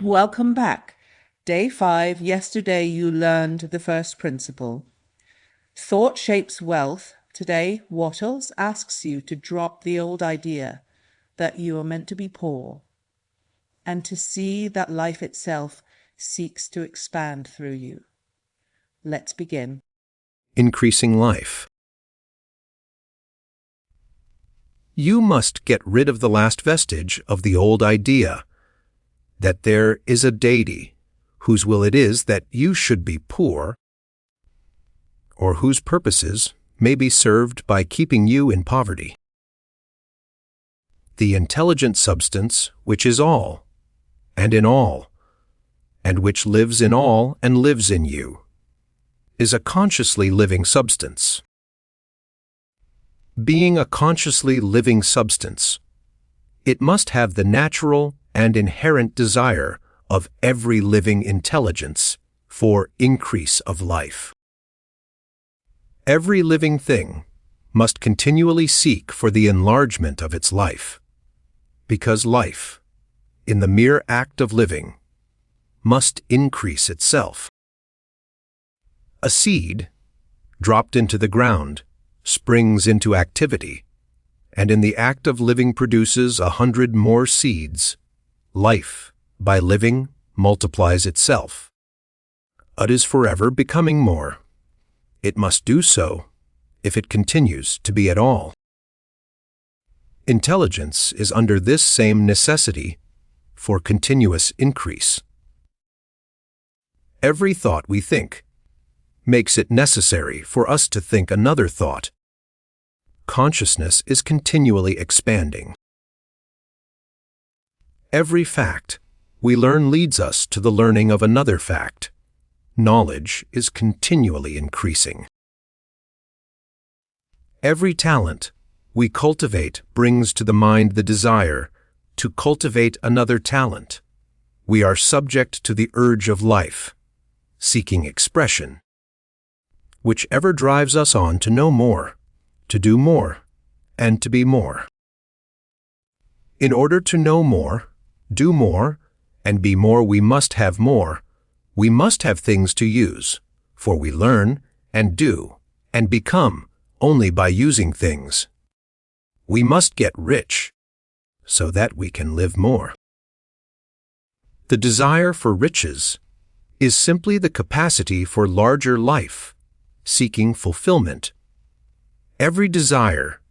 Welcome back. Day 5. Yesterday you learned the first principle. Thought shapes wealth. Today, Wattles asks you to drop the old idea that you are meant to be poor and to see that life itself seeks to expand through you. Let's begin. Increasing life. You must get rid of the last vestige of the old idea that there is a deity whose will it is that you should be poor, or whose purposes may be served by keeping you in poverty. The intelligent substance which is all, and in all, and which lives in all and lives in you, is a consciously living substance. Being a consciously living substance, it must have the natural and inherent desire of every living intelligence for increase of life. Every living thing must continually seek for the enlargement of its life, because life, in the mere act of living, must increase itself. A seed, dropped into the ground, springs into activity, and in the act of living produces 100 more seeds. Life, by living, multiplies itself. It is forever becoming more. It must do so if it continues to be at all. Intelligence is under this same necessity for continuous increase. Every thought we think makes it necessary for us to think another thought. Consciousness is continually expanding. Every fact we learn leads us to the learning of another fact. Knowledge is continually increasing. Every talent we cultivate brings to the mind the desire to cultivate another talent. We are subject to the urge of life, seeking expression, which ever drives us on to know more, to do more, and to be more. In order to know more, do more, and be more, we must have more. We must have things to use, for we learn and do and become only by using things. We must get rich so that we can live more. The desire for riches is simply the capacity for larger life, seeking fulfillment. Every desire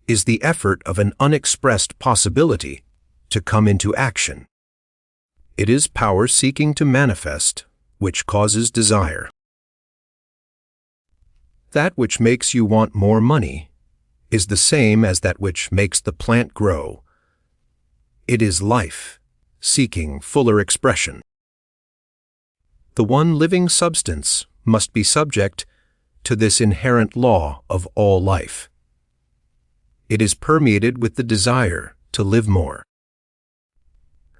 is the effort of an unexpressed possibility to come into action. It is power seeking to manifest which causes desire. That which makes you want more money is the same as that which makes the plant grow. It is life seeking fuller expression. The one living substance must be subject to this inherent law of all life. It is permeated with the desire to live more.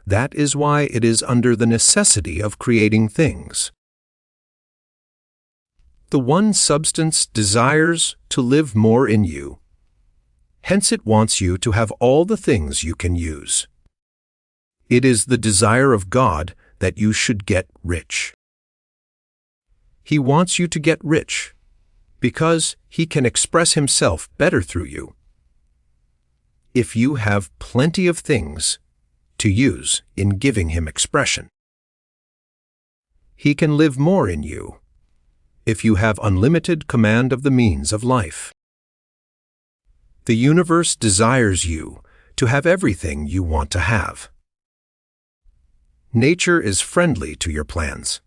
That is why it is under the necessity of creating things. The one substance desires to live more in you. Hence it wants you to have all the things you can use. It is the desire of God that you should get rich. He wants you to get rich because He can express Himself better through you. If you have plenty of things to use in giving Him expression, He can live more in you if you have unlimited command of the means of life. The universe desires you to have everything you want to have. Nature is friendly to your plans.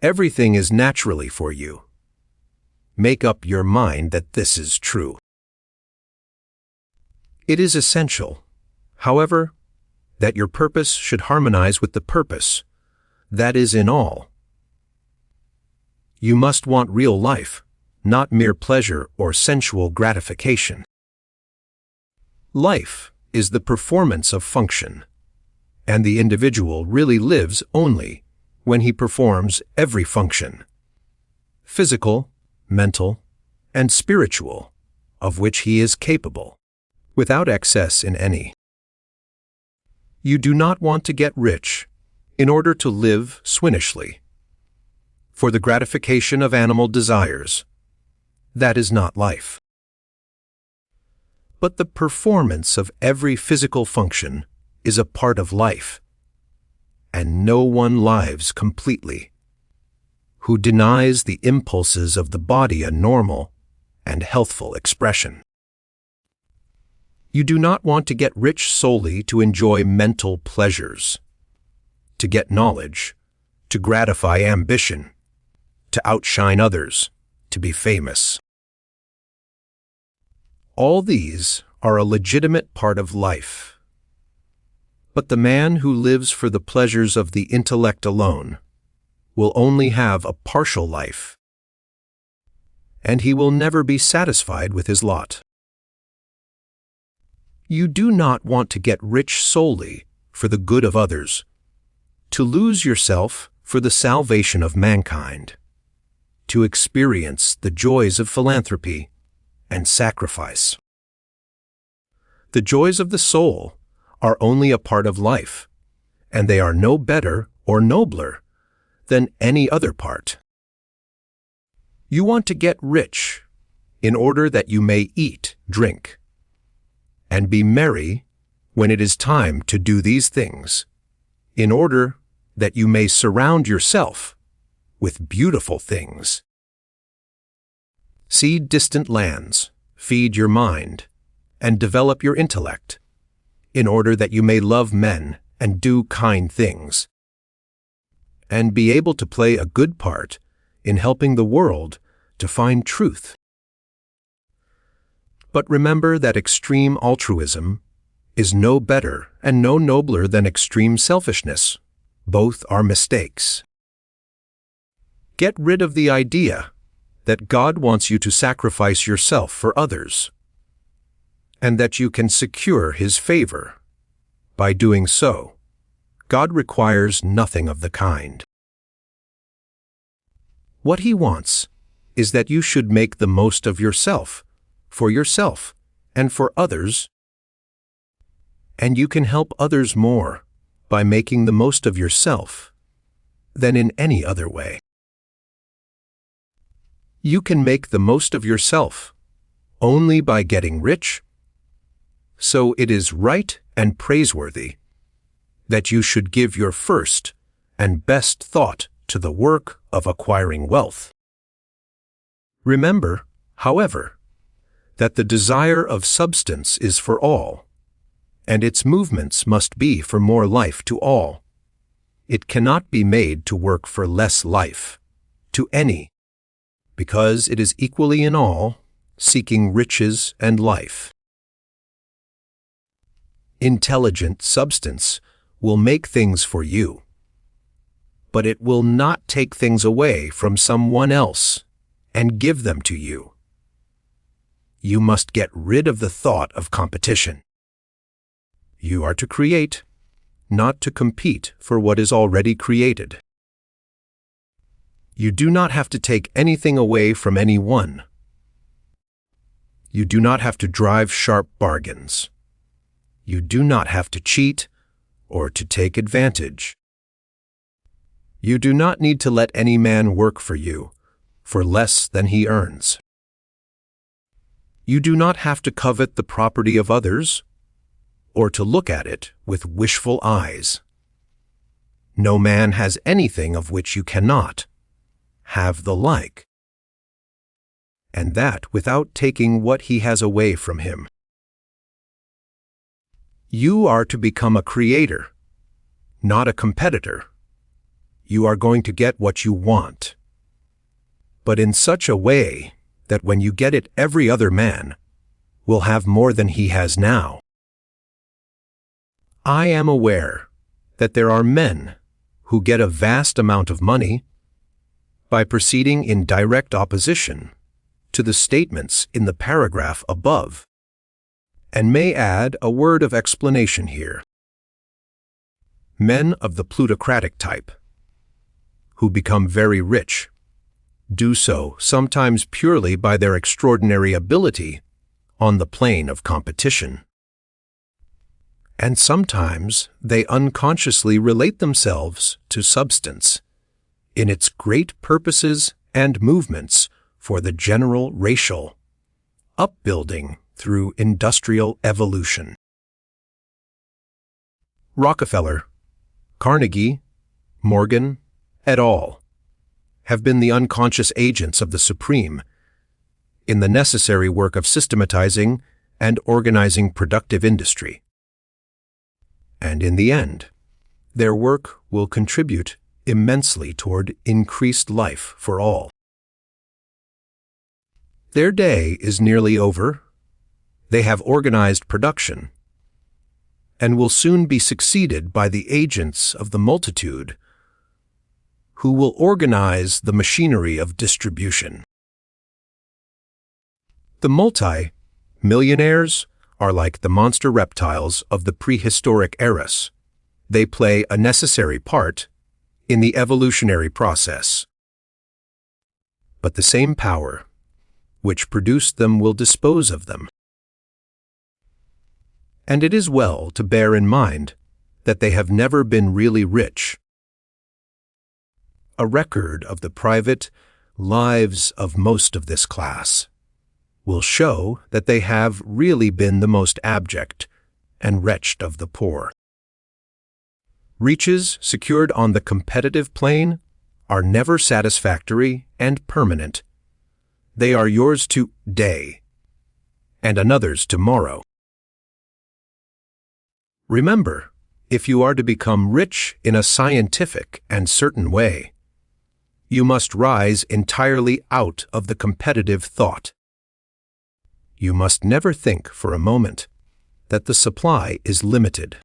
Everything is naturally for you. Make up your mind that this is true. It is essential, however, that your purpose should harmonize with the purpose that is in all. You must want real life, not mere pleasure or sensual gratification. Life is the performance of function, and the individual really lives only when he performs every function, physical, mental, and spiritual, of which he is capable, without excess in any. You do not want to get rich in order to live swinishly, for the gratification of animal desires. That is not life. But the performance of every physical function is a part of life, and no one lives completely who denies the impulses of the body a normal and healthful expression. You do not want to get rich solely to enjoy mental pleasures, to get knowledge, to gratify ambition, to outshine others, to be famous. All these are a legitimate part of life. But the man who lives for the pleasures of the intellect alone will only have a partial life, and he will never be satisfied with his lot. You do not want to get rich solely for the good of others, to lose yourself for the salvation of mankind, to experience the joys of philanthropy and sacrifice. The joys of the soul are only a part of life, and they are no better or nobler than any other part. You want to get rich in order that you may eat, drink, and be merry when it is time to do these things, in order that you may surround yourself with beautiful things. See distant lands, feed your mind, and develop your intellect, in order that you may love men and do kind things, and be able to play a good part in helping the world to find truth. But remember that extreme altruism is no better and no nobler than extreme selfishness. Both are mistakes. Get rid of the idea that God wants you to sacrifice yourself for others, and that you can secure His favor. By doing so, God requires nothing of the kind. What He wants is that you should make the most of yourself, for yourself, and for others, and you can help others more by making the most of yourself than in any other way. You can make the most of yourself only by getting rich, so it is right and praiseworthy that you should give your first and best thought to the work of acquiring wealth. Remember, however, that the desire of substance is for all, and its movements must be for more life to all. It cannot be made to work for less life, to any, because it is equally in all, seeking riches and life. Intelligent substance will make things for you, but it will not take things away from someone else and give them to you. You must get rid of the thought of competition. You are to create, not to compete for what is already created. You do not have to take anything away from anyone. You do not have to drive sharp bargains. You do not have to cheat or to take advantage. You do not need to let any man work for you for less than he earns. You do not have to covet the property of others or to look at it with wishful eyes. No man has anything of which you cannot have the like, and that without taking what he has away from him. You are to become a creator, not a competitor. You are going to get what you want, but in such a way that when you get it, every other man will have more than he has now. I am aware that there are men who get a vast amount of money by proceeding in direct opposition to the statements in the paragraph above, and may add a word of explanation here. Men of the plutocratic type, who become very rich, do so sometimes purely by their extraordinary ability on the plane of competition. and sometimes they unconsciously relate themselves to substance in its great purposes and movements for the general racial upbuilding through industrial evolution. Rockefeller, Carnegie, Morgan, et al. Have been the unconscious agents of the Supreme in the necessary work of systematizing and organizing productive industry. And in the end, their work will contribute immensely toward increased life for all. Their day is nearly over. They have organized production and will soon be succeeded by the agents of the multitude who will organize the machinery of distribution. The multi-millionaires are like the monster reptiles of the prehistoric eras. They play a necessary part in the evolutionary process. But the same power which produced them will dispose of them. And it is well to bear in mind that they have never been really rich. A record of the private lives of most of this class will show that they have really been the most abject and wretched of the poor. Reaches secured on the competitive plane are never satisfactory and permanent. They are yours today and another's tomorrow. Remember, if you are to become rich in a scientific and certain way, you must rise entirely out of the competitive thought. You must never think for a moment that the supply is limited.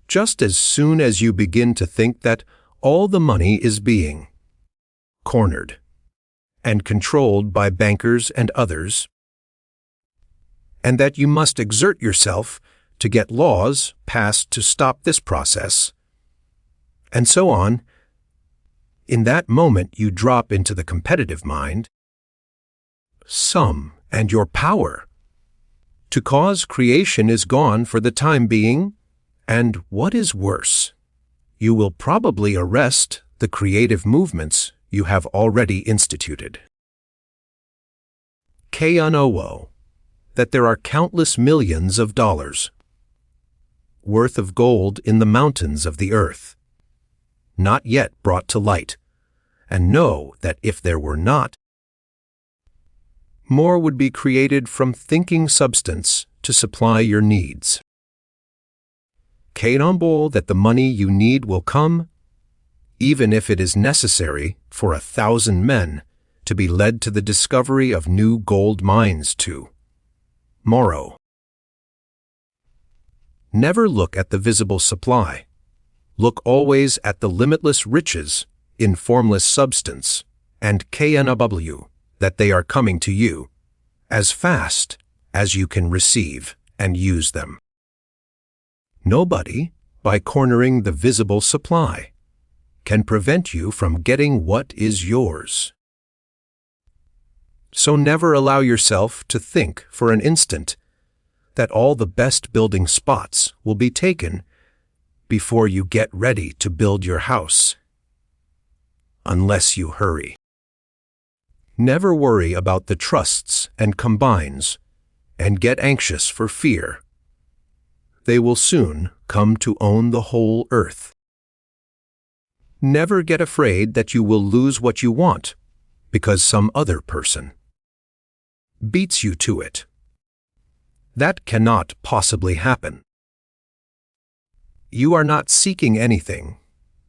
Just as soon as you begin to think that all the money is being cornered and controlled by bankers and others, and that you must exert yourself to get laws passed to stop this process, and so on, in that moment you drop into the competitive mind, and your power to cause creation is gone for the time being, and what is worse, you will probably arrest the creative movements you have already instituted. K-N-O-O, that there are countless millions of dollars worth of gold in the mountains of the earth, not yet brought to light, and know that if there were not, more would be created from thinking substance to supply your needs. K-N-O-O, that the money you need will come, even if it is necessary for 1,000 men to be led to the discovery of new gold mines tomorrow. Never look at the visible supply. Look always at the limitless riches in formless substance, and K-N-O-W, that they are coming to you as fast as you can receive and use them. Nobody, by cornering the visible supply, can prevent you from getting what is yours. So never allow yourself to think for an instant that all the best building spots will be taken before you get ready to build your house, unless you hurry. Never worry about the trusts and combines, and get anxious for fear. They will soon come to own the whole earth. Never get afraid that you will lose what you want because some other person beats you to it. That cannot possibly happen. You are not seeking anything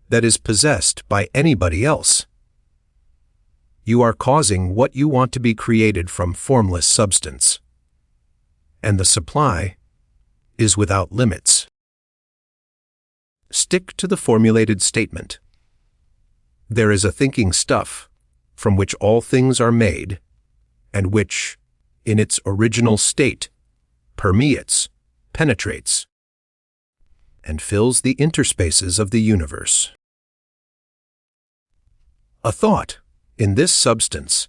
that is possessed by anybody else. You are causing what you want to be created from formless substance, and the supply is without limits. Stick to the formulated statement. There is a thinking stuff from which all things are made, and which, in its original state, permeates, penetrates, and fills the interspaces of the universe. A thought, in this substance,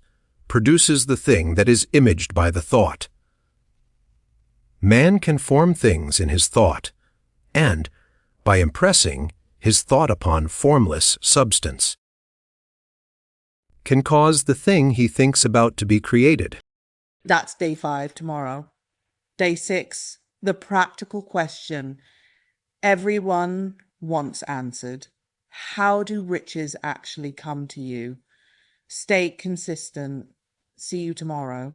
produces the thing that is imaged by the thought. Man can form things in his thought, and, by impressing his thought upon formless substance, can cause the thing he thinks about to be created. That's day 5 tomorrow. Day 6, the practical question everyone wants answered. How do riches actually come to you? Stay consistent. See you tomorrow.